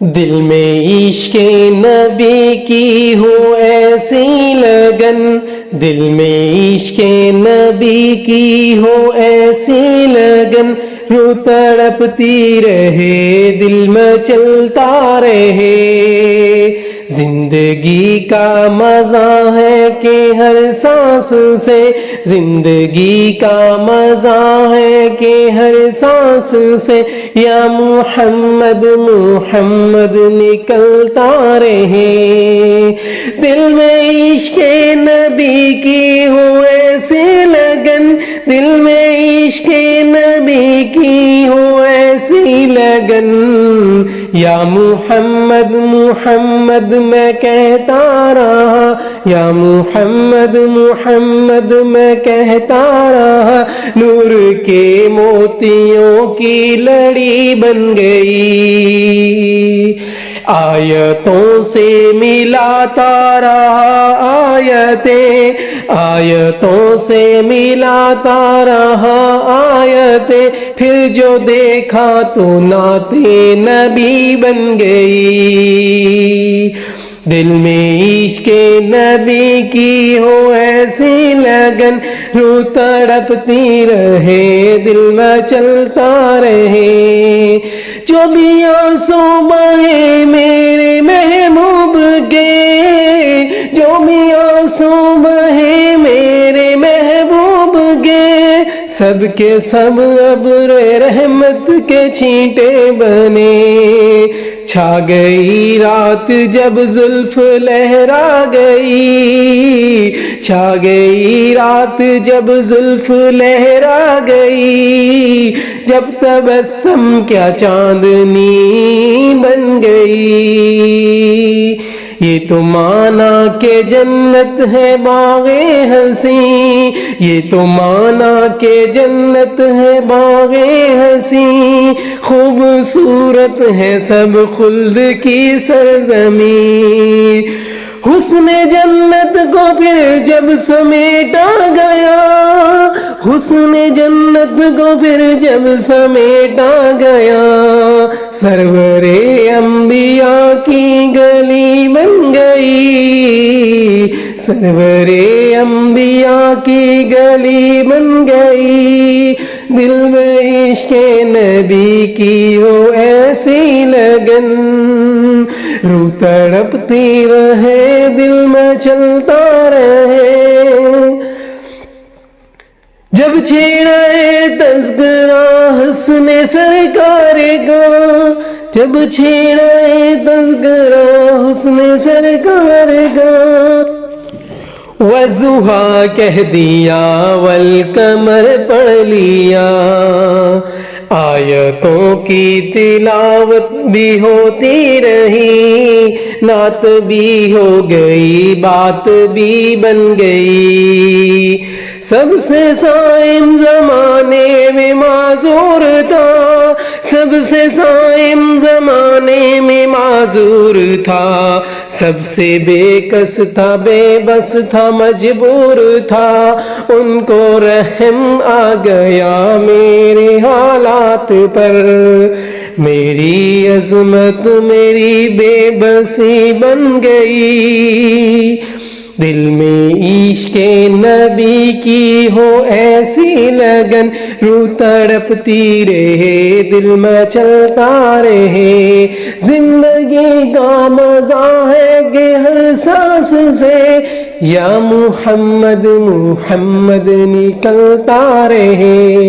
دل میں عشق نبی کی ہو ایسی لگن، دل میں عشق نبی کی ہو ایسی لگن، روح تڑپتی رہے دل میں چلتا رہے۔ زندگی کا مزہ ہے کہ ہر سانس سے، زندگی کا مزہ ہے کہ ہر سانس سے، یا محمد محمد نکلتا رہے۔ دل میں عشق نبی کی ہو ایسی لگن، دل میں عشق نبی کی ہو ایسی لگن، یا محمد محمد میں کہتا رہا، یا محمد محمد میں کہتا رہا، نور کے موتیوں کی لڑی بن گئی، آیتوں سے ملاتا رہا آیتیں، آیتوں سے ملاتا رہا آیتیں، پھر جو دیکھا تو نعت نبی بن گئی۔ دل میں عشق نبی کی ہو ایسی لگن، روح تڑپتی رہے دل میں چلتا رہے۔ جو بھی آنسو بہے میرے محبوب کے، جو بھی آنسو بہے میرے محبوب کے، سب کے سب ابر رحمت کے چھینٹے بنے۔ چھا گئی رات جب زلف لہرا گئی، چھا گئی رات جب زلف لہرا گئی، جب تبسم کیا چاندنی بن گئی۔ یہ تو مانا کہ جنت ہے باغ حسین، یہ تو مانا کہ جنت ہے باغ حسین، خوبصورت ہے سب خلد کی سرزمین۔ حسن جنت کو پھر جب سمیٹا گیا، حسن جنت کو پھر جب سمیٹا گیا، سرور انبیاء کی گلی بن گئی، سرور انبیاء کی گلی بن گئی۔ دل میں عشق نبی کی ہو ایسی لگن، روح تڑپتی رہے دل میں چلتا رہے۔ جب چھیڑے تذکرہ حسن سرکار کا، جب چھیڑے تذکرہ حسن سرکار کا، والضحیٰ کہہ دیا والقمر پڑھ لیا، آیتوں کی تلاوت بھی ہوتی رہی، نعت بھی ہو گئی بات بھی بن گئی۔ سب سے صائم زمانے میں معذور تھا، سب سے صائم زمانے میں معذور تھا، سب سے بے کس تھا بے بس تھا مجبور تھا، ان کو رحم آ گیا میرے حالات پر، میری عظمت میری بے بسی بن گئی۔ دل میں عشق نبی کی ہو ایسی لگن، روح تڑپتی رہے دل میں چلتا رہے۔ زندگی کا مزہ ہے کہ ہر سانس سے، یا محمد محمد نکلتا رہے۔